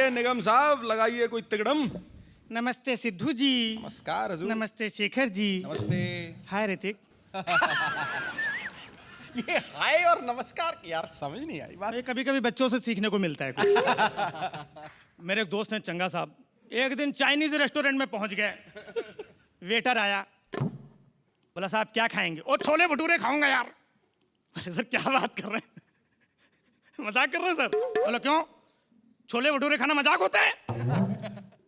नमस्ते निगम साहब, लगाइए कोई तिकड़म। नमस्ते सिद्धू जी। नमस्कार हजूर। नमस्ते शेखर जी। नमस्ते। हाय ऋतिक। ये हाय और नमस्कार की यार समझ नहीं आई बात। ये कभी कभी बच्चों से सीखने को मिलता है कुछ। मेरे एक दोस्त हैं चंगा साहब, एक दिन चाइनीज रेस्टोरेंट में पहुंच गए। वेटर आया, बोला साहब क्या खाएंगे? ओ छोले भटूरे खाऊंगा यार। अरे सर क्या बात कर रहे हैं, मजाक कर रहे हैं सर? बोला क्यों, छोले भटूरे खाना मजाक होता है?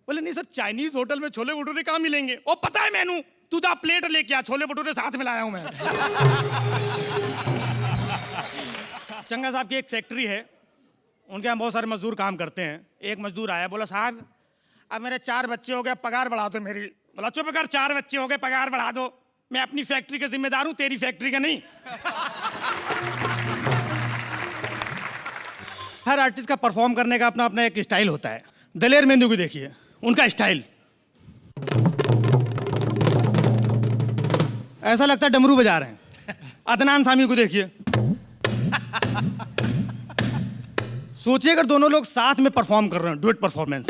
बोले नहीं सर, चाइनीज होटल में छोले भटूरे कहाँ मिलेंगे? ओ पता है मेनू, तू जा प्लेट लेके आ, छोले भटूरे साथ में लाया हूं मैं। चंगा साहब की एक फैक्ट्री है, उनके यहाँ बहुत सारे मजदूर काम करते हैं। एक मजदूर आया, बोला साहब अब मेरे 4 बच्चे हो गए, पगार बढ़ा दो मेरी। बोला चुप कर, 4 बच्चे हो गए पगार बढ़ा दो, मैं अपनी फैक्ट्री का जिम्मेदार हूं, तेरी फैक्ट्री का नहीं। हर आर्टिस्ट का परफॉर्म करने का अपना अपना एक स्टाइल होता है। दलेर मेहंदी को देखिए, उनका स्टाइल ऐसा लगता है डमरू बजा रहे हैं। अदनान सामी को देखिए, सोचिए अगर दोनों लोग साथ में परफॉर्म कर रहे हैं, डुएट परफॉर्मेंस,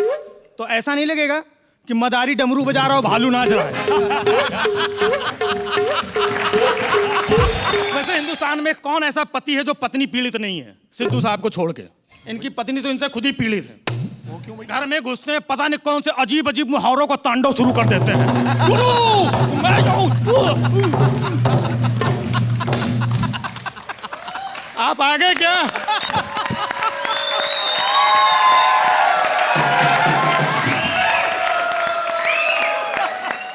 तो ऐसा नहीं लगेगा कि मदारी डमरू बजा रहा हो, भालू नाच रहा है। वैसे हिंदुस्तान में कौन ऐसा पति है जो पत्नी पीड़ित नहीं है? सिद्धू साहब को छोड़ के। इनकी पत्नी तो इनसे खुद ही पीड़ित है। वो क्यों? घर में घुसते हैं, पता नहीं कौन से अजीब अजीब मुहावरों का तांडव शुरू कर देते हैं। गुरु मैं जाऊं, आप आ गए क्या?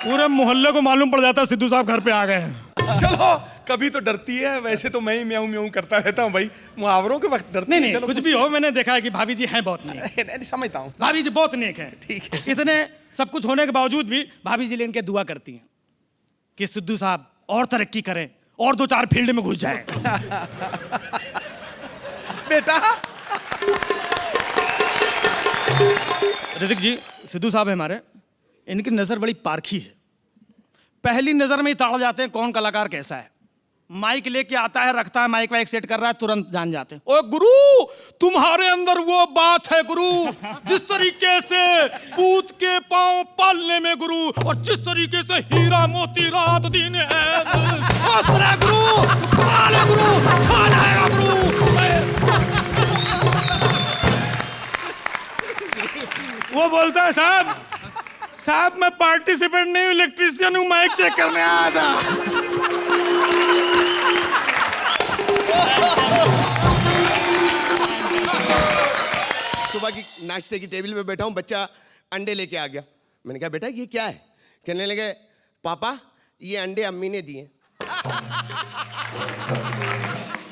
पूरे मोहल्ले को मालूम पड़ जाता है सिद्धू साहब घर पे आ गए हैं। चलो कभी तो डरती है, वैसे तो मैं ही म्याऊं म्याऊं करता रहता हूँ भाई, मुहावरों के वक्त डरती नहीं है। नहीं, चलो कुछ भी हो, मैंने देखा है कि भाभी जी हैं बहुत नेक। नहीं समझता हूँ। भाभी जी बहुत नेक हैं। ठीक है। इतने सब कुछ होने के बावजूद भी भाभी जी इनके दुआ करती हैं कि सिद्धू साहब और तरक्की करें और 2-4 फील्ड में घुस जाएं। बेटा ऋतिक जी, सिद्धू साहब है हमारे, इनकी नजर बड़ी पारखी है। पहली नजर में ही ताड़ जाते हैं कौन कलाकार कैसा है। माइक लेके आता है, रखता है, माइक वाइक सेट कर रहा है, तुरंत जान जाते हैं। ओ गुरु, तुम्हारे अंदर वो बात है गुरु, जिस तरीके से पूत के पांव पालने में गुरु, और जिस तरीके से हीरा मोती रात दिन है, उस तरह गुरु कमाल है गुरु, छा जाएगा गुरु। वो बोलता है साहब मैं पार्टिसिपेंट नहीं हूँ, इलेक्ट्रीशियन हूँ, माइक चेक करने आया था। सुबह की नाश्ते की टेबल पे बैठा हूँ, बच्चा अंडे लेके आ गया। मैंने कहा बेटा ये क्या है? कहने लगे पापा ये अंडे अम्मी ने दिए।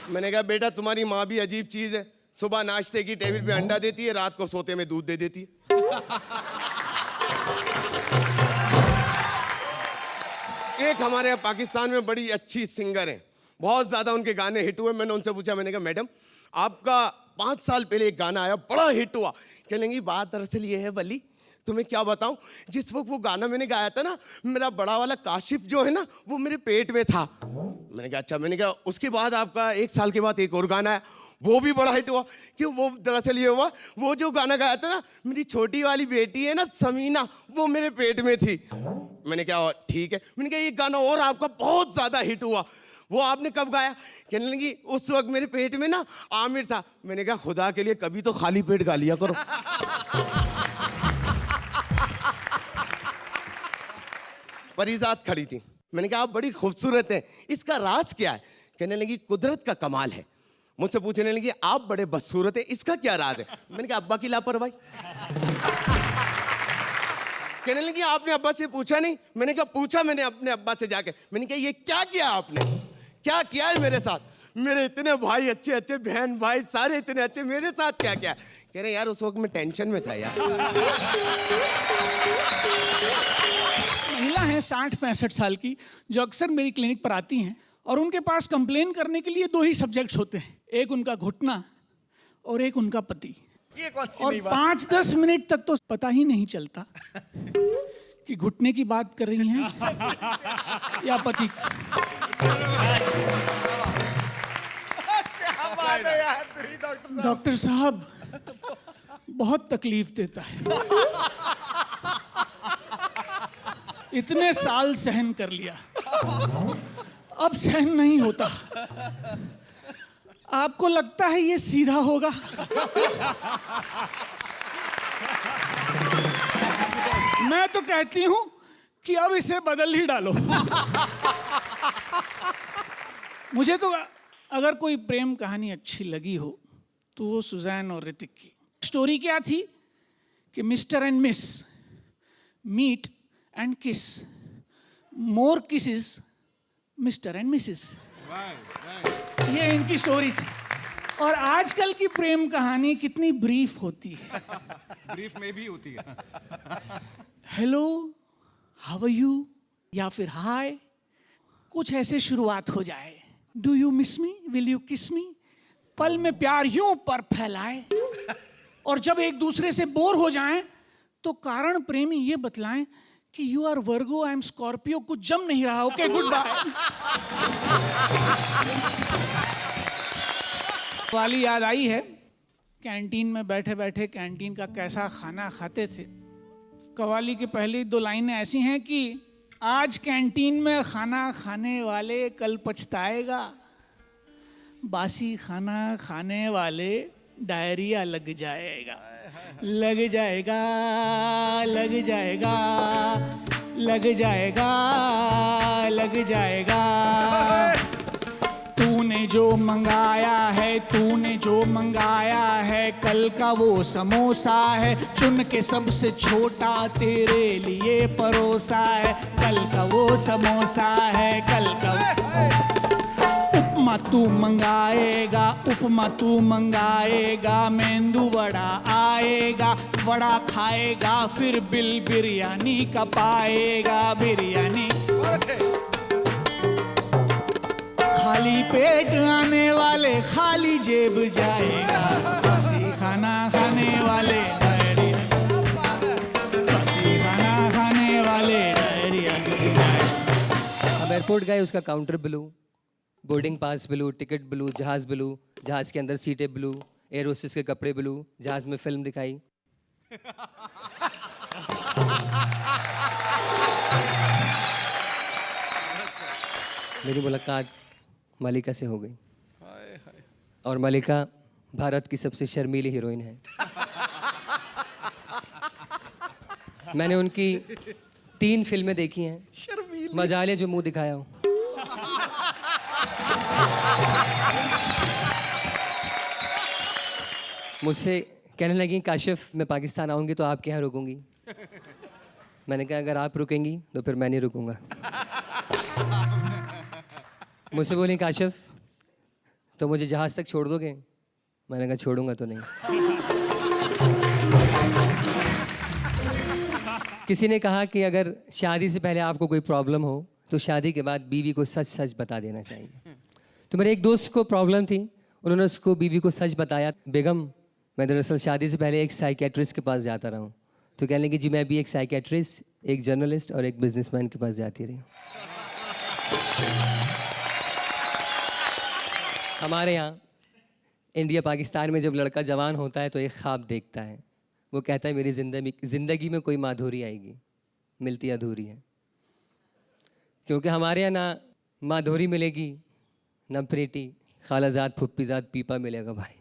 मैंने कहा बेटा तुम्हारी माँ भी अजीब चीज है, सुबह नाश्ते की टेबल पे अंडा देती है, रात को सोते में दूध दे देती है। एक हमारे यहाँ पाकिस्तान में बड़ी अच्छी सिंगर है, बहुत ज्यादा उनके गाने हिट हुए। मैंने उनसे पूछा, मैंने कहा मैडम आपका 5 साल पहले एक गाना आया बड़ा हिट हुआ। कह लेंगी बात दरअसल ये है वली, तुम्हें क्या बताऊं, जिस वक्त वो गाना मैंने गाया था ना, मेरा बड़ा वाला काशिफ जो है ना वो मेरे पेट में था। मैंने कहा अच्छा। मैंने कहा उसके बाद आपका 1 साल के बाद एक और गाना आया, वो भी बड़ा हिट हुआ। कि वो दरअसल ये हुआ, वो जो गाना गाया था ना, मेरी छोटी वाली बेटी है ना समीना, वो मेरे पेट में थी। मैंने कहा ठीक है। मैंने कहा ये गाना और आपका बहुत ज्यादा हिट हुआ, वो आपने कब गाया? कहने लगी उस वक्त मेरे पेट में ना आमिर था। मैंने कहा खुदा के लिए कभी तो खाली पेट गा लिया करो। परिजात खड़ी थी, मैंने कहा आप बड़ी खूबसूरत हैं, इसका राज क्या है? कहने लगी कुदरत का कमाल है। मुझसे पूछने लगी आप बड़े बदसूरत हैं, इसका क्या राज है? मैंने कहा अब्बा की लापरवाही। कहने लगी आपने अब्बा से पूछा नहीं? मैंने कहा पूछा मैंने अपने अब्बा से जाके। मैंने कहा ये क्या किया आपने, क्या किया है मेरे साथ? मेरे इतने भाई अच्छे अच्छे, बहन भाई सारे इतने अच्छे, मेरे साथ क्या किया? कह रहे यार उस वक्त मैं टेंशन में था यार। महिला हैं 60-65 साल की, जो अक्सर मेरी क्लिनिक पर आती हैं और उनके पास कंप्लेन करने के लिए 2 ही सब्जेक्ट्स होते हैं, एक उनका घुटना और एक उनका पति। ये कौन सी और नई बात? 5-10 मिनट तक तो पता ही नहीं चलता कि घुटने की बात कर रही हैं या पति। क्या बात है यार, डॉक्टर साहब। डॉक्टर साहब बहुत तकलीफ देता है। इतने साल सहन कर लिया, अब सहन नहीं होता। आपको लगता है ये सीधा होगा? मैं तो कहती हूं कि अब इसे बदल ही डालो। मुझे तो अगर कोई प्रेम कहानी अच्छी लगी हो तो वो सुजैन और ऋतिक की। स्टोरी क्या थी कि mister and miss meet and kiss, more kisses mister and Mrs. ये इनकी स्टोरी थी। और आजकल की प्रेम कहानी कितनी ब्रीफ होती है। ब्रीफ में भी होती है। हेलो, हाउ आर यू, या फिर हाय, कुछ ऐसे शुरुआत हो जाए। Do you miss me, will you किस मी, पल में प्यार यूं पर फैलाए। और जब एक दूसरे से बोर हो जाएं तो कारण प्रेमी ये बतलाएं कि you are Virgo, I am Scorpio, कुछ जम नहीं रहा, ओके गुड बाय। वाली याद आई है, कैंटीन में बैठे बैठे कैंटीन का कैसा खाना खाते थे। कव्वाली की पहली 2 लाइनें ऐसी हैं कि आज कैंटीन में खाना खाने वाले कल पछताएगा, बासी खाना खाने वाले डायरिया लग जाएगा, लग जाएगा, लग जाएगा, लग जाएगा, लग जाएगा। तूने जो मंगाया है, तूने जो मंगाया है, कल का वो समोसा है, चुन के सबसे छोटा तेरे लिए परोसा है, कल का वो समोसा है, कल का उपमा तू मंगाएगा, उपमा तू मंगाएगा, मेंदू वड़ा आएगा, वड़ा खाएगा, फिर बिल बिरयानी का पाएगा, बिरयानी। खाली पेट आने वाले खाली जेब जाएगा, बासी खाना खाने वाले डायरिया, बासी खाना खाने वाले डायरिया। हम एयरपोर्ट गए, उसका counter blue, boarding pass blue, ticket blue, जहाज़ ब्लू, जहाज़ के अंदर सीटें ब्लू, एयर होस्टेस के कपड़े ब्लू, जहाज़ में फिल्म दिखाई। मेरी मुलाकात मलिका से हो गई और मलिका भारत की सबसे शर्मीली हीरोइन है। मैंने उनकी 3 फिल्में देखी हैं। मजाले जो मुंह दिखाया हो। मुझसे कहने लगी काशिफ मैं पाकिस्तान आऊँगी तो आपके यहाँ रुकूंगी। मैंने कहा अगर आप रुकेंगी तो फिर मैं नहीं रुकूंगा। मुझसे बोली काशिफ तो मुझे जहाज़ तक छोड़ दोगे? मैंने कहा छोड़ूंगा तो नहीं। किसी ने कहा कि अगर शादी से पहले आपको कोई प्रॉब्लम हो तो शादी के बाद बीवी को सच सच बता देना चाहिए। तो मेरे एक दोस्त को प्रॉब्लम थी, उन्होंने उसको बीवी को सच बताया। बेगम मैं दरअसल शादी से पहले एक साइकेट्रिस्ट के पास जाता रहा हूँ। तो कहने लगी जी मैं भी एक साइकेट्रिस्ट, एक जर्नलिस्ट और एक बिजनेसमैन के पास जाती रही। हमारे यहाँ इंडिया पाकिस्तान में जब लड़का जवान होता है तो एक ख्वाब देखता है। वो कहता है मेरी ज़िंदगी में कोई माधुरी आएगी, मिलती अधूरी है। क्योंकि हमारे यहाँ ना माधुरी मिलेगी ना प्रीति, खालाजाद फुप्पीजाद पीपा मिलेगा भाई।